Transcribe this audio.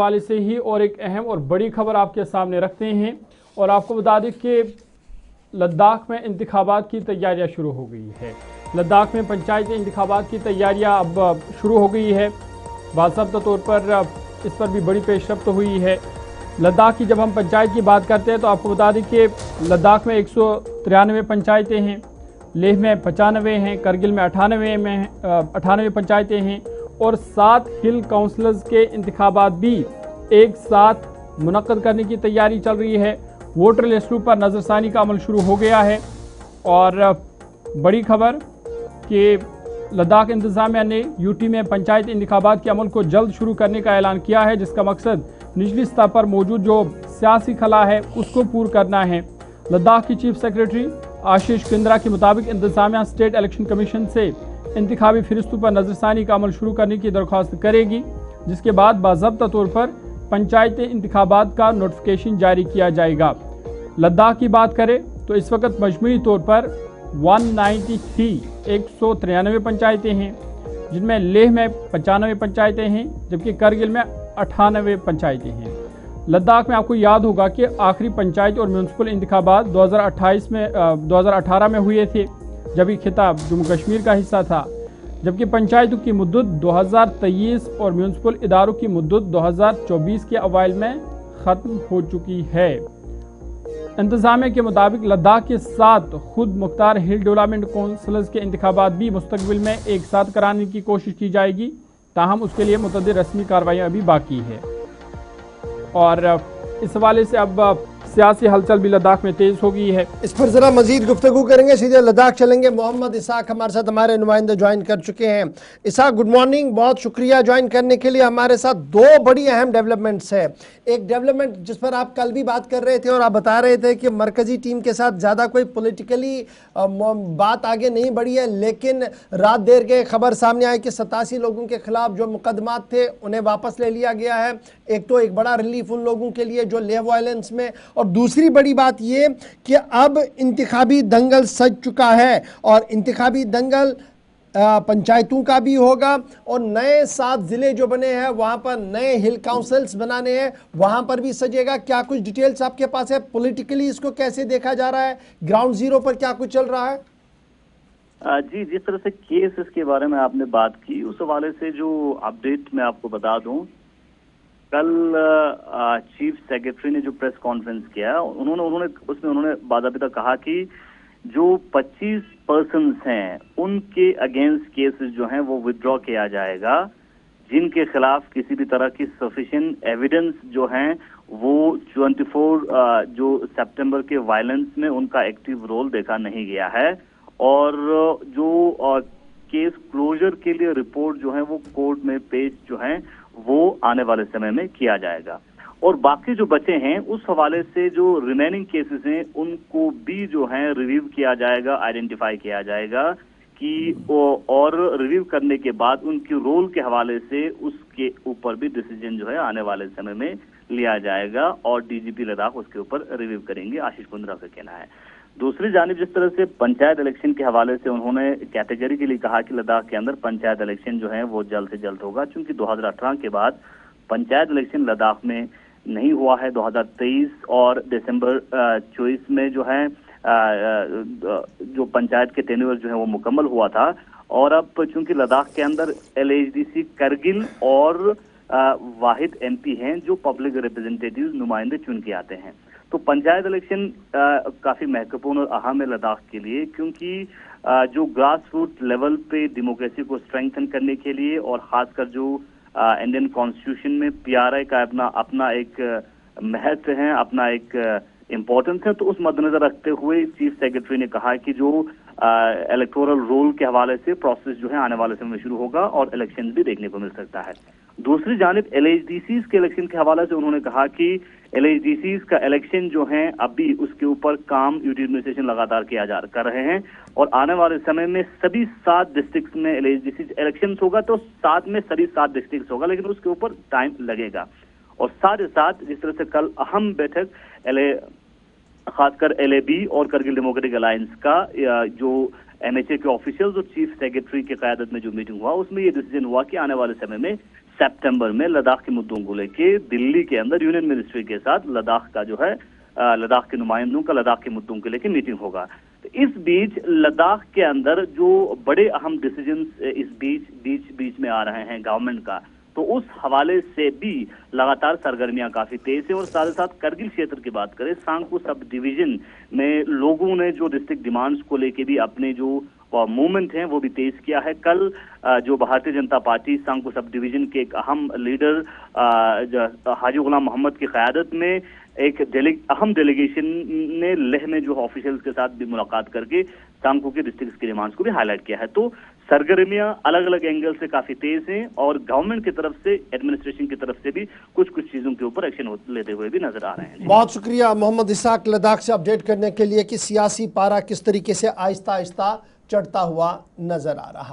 हवाले से ही और एक अहम और बड़ी खबर आपके सामने रखते हैं और आपको बता दें कि लद्दाख में इंतखाबात की तैयारियां शुरू हो गई है। लद्दाख में पंचायती इंतखाबात की तैयारियां अब शुरू हो गई है। बाज़ाब्ता तौर पर इस पर भी बड़ी पेशरफ्त हुई है। लद्दाख की जब हम पंचायत की बात करते हैं तो आपको बता दें कि लद्दाख में 193 पंचायतें हैं, लेह में 95 हैं, करगिल में 98 पंचायतें हैं और 7 हिल काउंसिलर्स के इंतखाबात भी एक साथ मुनक्कद करने की तैयारी चल रही है। वोटर लिस्टों पर नज़रसानी का अमल शुरू हो गया है और बड़ी खबर कि लद्दाख इंतज़ामिया ने यूटी में पंचायती इंतखाबात के अमल को जल्द शुरू करने का ऐलान किया है, जिसका मकसद निचली सतह पर मौजूद जो सियासी खला है उसको पूरा करना है। लद्दाख की चीफ सेक्रेटरी आशीष कुंद्रा के मुताबिक इंतज़ामिया स्टेट इलेक्शन कमीशन से इंतखाबी फहरिस्तों पर नज़रसानी का अमल शुरू करने की दरख्वास्त करेगी, जिसके बाद बाज़ाब्ता तौर पर पंचायती इंतखाबात का नोटिफिकेशन जारी किया जाएगा। लद्दाख की बात करें तो इस वक्त मजमूई तौर पर 193 पंचायतें हैं, जिनमें लेह में 95 पंचायतें हैं जबकि करगिल में 98 पंचायतें हैं। लद्दाख में आपको याद होगा कि आखिरी पंचायत और म्यूनसिपल इंतखाबात 2018 में हुए थे, जब ये खिताब जम्मू कश्मीर का हिस्सा था, जबकि पंचायतों की मुद्दत 2023 और म्यूनसिपल इदारों की मुद्दत 2024 के अवाइल में ख़त्म हो चुकी है। इंतज़ामिया के मुताबिक लद्दाख के साथ खुद मुख्तार हिल डेवलपमेंट काउंसिल्स के इंतखाबात भी मुस्तकबिल में एक साथ कराने की कोशिश की जाएगी, ताहम उसके लिए मुतअद्दिद रस्मी कार्रवाइयाँ अभी बाकी है। और इस हवाले से अब सियासी हलचल भी लद्दाख में तेज हो गई है। इस पर जरा मजीद गुफ्तगू करेंगे, सीधे लद्दाख चलेंगे। मोहम्मद इसाक हमारे साथ, हमारे नुमाइंदे ज्वाइन कर चुके हैं। इसाक, गुड मॉर्निंग, बहुत शुक्रिया ज्वाइन करने के लिए हमारे साथ। 2 बड़ी अहम डेवलपमेंट्स है। एक डेवलपमेंट जिस पर आप कल भी बात कर रहे थे और आप बता रहे थे कि मरकजी टीम के साथ ज़्यादा कोई पॉलिटिकली बात आगे नहीं बढ़ी है, लेकिन रात देर के खबर सामने आई कि 87 लोगों के खिलाफ जो मुकदमात थे उन्हें वापस ले लिया गया है। एक तो एक बड़ा रिलीफ उन लोगों के लिए जो लेह वायलेंस में, और दूसरी बड़ी बात ये कि अब इंतखाबी दंगल सज चुका है और इंतखाबी दंगल पंचायतों का भी होगा और नए 7 ज़िले जो बने हैं वहां पर नए हिल काउंसिल्स बनाने हैं, वहां पर भी सजेगा। क्या कुछ डिटेल्स आपके पास है? पॉलिटिकली इसको कैसे देखा जा रहा है? ग्राउंड जीरो पर क्या कुछ चल रहा है? जी, जिस तरह से केस इसके बारे में आपने बात की, उस हवाले से जो अपडेट मैं आपको बता दूं, कल चीफ सेक्रेटरी ने जो प्रेस कॉन्फ्रेंस किया उन्होंने बाज़ाब्ता कहा कि जो 25 पर्सन्स हैं उनके अगेंस्ट केसेस जो हैं वो विथड्रॉ किया जाएगा, जिनके खिलाफ किसी भी तरह की सफिशिएंट एविडेंस जो हैं वो 24 जो सितंबर के वायलेंस में उनका एक्टिव रोल देखा नहीं गया है, और जो केस क्लोजर के लिए रिपोर्ट जो है वो कोर्ट में पेश जो है वो आने वाले समय में किया जाएगा। और बाकी जो बचे हैं उस हवाले से जो रिमेनिंग केसेस हैं उनको भी जो है रिव्यू किया जाएगा, आइडेंटिफाई किया जाएगा कि और रिव्यू करने के बाद उनके रोल के हवाले से उसके ऊपर भी डिसीजन जो है आने वाले समय में लिया जाएगा और डीजीपी लद्दाख उसके ऊपर रिव्यू करेंगे, आशीष कुंद्रा का कहना है। दूसरी जानिब जिस तरह से पंचायत इलेक्शन के हवाले से उन्होंने कैटेगरी के लिए कहा कि लद्दाख के अंदर पंचायत इलेक्शन जो है वो जल्द से जल्द होगा, क्योंकि 2018 के बाद पंचायत इलेक्शन लद्दाख में नहीं हुआ है। 2023 और दिसंबर 24 में जो है जो पंचायत के टेन्योर जो है वो मुकम्मल हुआ था, और अब चूंकि लद्दाख के अंदर LHDC करगिल और वाहिद MP हैं जो पब्लिक रिप्रेजेंटेटिव नुमाइंदे चुन के आते हैं, तो पंचायत इलेक्शन काफी महत्वपूर्ण और अहम है लद्दाख के लिए, क्योंकि जो ग्रास रूट लेवल पे डेमोक्रेसी को स्ट्रेंथन करने के लिए और खासकर जो इंडियन कॉन्स्टिट्यूशन में PRI का अपना एक महत्व है, अपना एक इम्पोर्टेंस है, तो उस मद्देनजर रखते हुए चीफ सेक्रेटरी ने कहा कि जो इलेक्टोरल रोल के हवाले से प्रोसेस जो है आने वाले समय में शुरू होगा और इलेक्शन भी देखने को मिल सकता है। दूसरी जानिब LHDCs के इलेक्शन के हवाले से उन्होंने कहा कि LHDCs का इलेक्शन जो है अभी उसके ऊपर काम यूटी एडमिनिस्ट्रेशन लगातार कर रहे हैं और आने वाले समय में सभी 7 डिस्ट्रिक्ट में LHDCs इलेक्शन होगा, तो 7 में सभी 7 डिस्ट्रिक्ट होगा, लेकिन उसके ऊपर टाइम लगेगा। और साथ ही साथ जिस तरह से कल अहम बैठक खासकर LAB और करगिल डेमोक्रेटिक अलायंस का जो MHA के ऑफिशियल्स और चीफ सेक्रेटरी की क़यादत में जो मीटिंग हुआ, उसमें ये डिसीजन हुआ कि आने वाले समय में सितंबर में लद्दाख के मुद्दों को लेके दिल्ली के अंदर यूनियन मिनिस्ट्री के साथ लद्दाख का जो है लद्दाख के नुमाइंदों का लद्दाख के मुद्दों को लेके मीटिंग होगा। तो इस बीच लद्दाख के अंदर जो बड़े अहम डिसीजंस इस बीच में आ रहे हैं गवर्नमेंट का, तो उस हवाले से भी लगातार सरगर्मियां काफी तेज है। और साथ ही साथ करगिल क्षेत्र की बात करें, सांगपू सब डिवीजन में लोगों ने जो डिस्ट्रिक्ट डिमांड्स को लेके भी अपने जो मूवमेंट हैं वो भी तेज किया है। कल जो Bharatiya Janata party सांगपू sub division के एक अहम लीडर हाजी गुलाम मोहम्मद की क़यादत में एक अहम डेलीगेशन ने लेह में जो ऑफिशियल्स के साथ भी मुलाकात करके सांगपू के डिस्ट्रिक्ट की डिमांड्स को भी हाईलाइट किया है। तो सरगर्मियां अलग अलग एंगल से काफी तेज हैं और गवर्नमेंट की तरफ से, एडमिनिस्ट्रेशन की तरफ से भी कुछ चीजों के ऊपर एक्शन लेते हुए भी नजर आ रहे हैं। बहुत शुक्रिया मोहम्मद इसाक लद्दाख से अपडेट करने के लिए कि सियासी पारा किस तरीके से आहिस्ता आहिस्ता चढ़ता हुआ नजर आ रहा।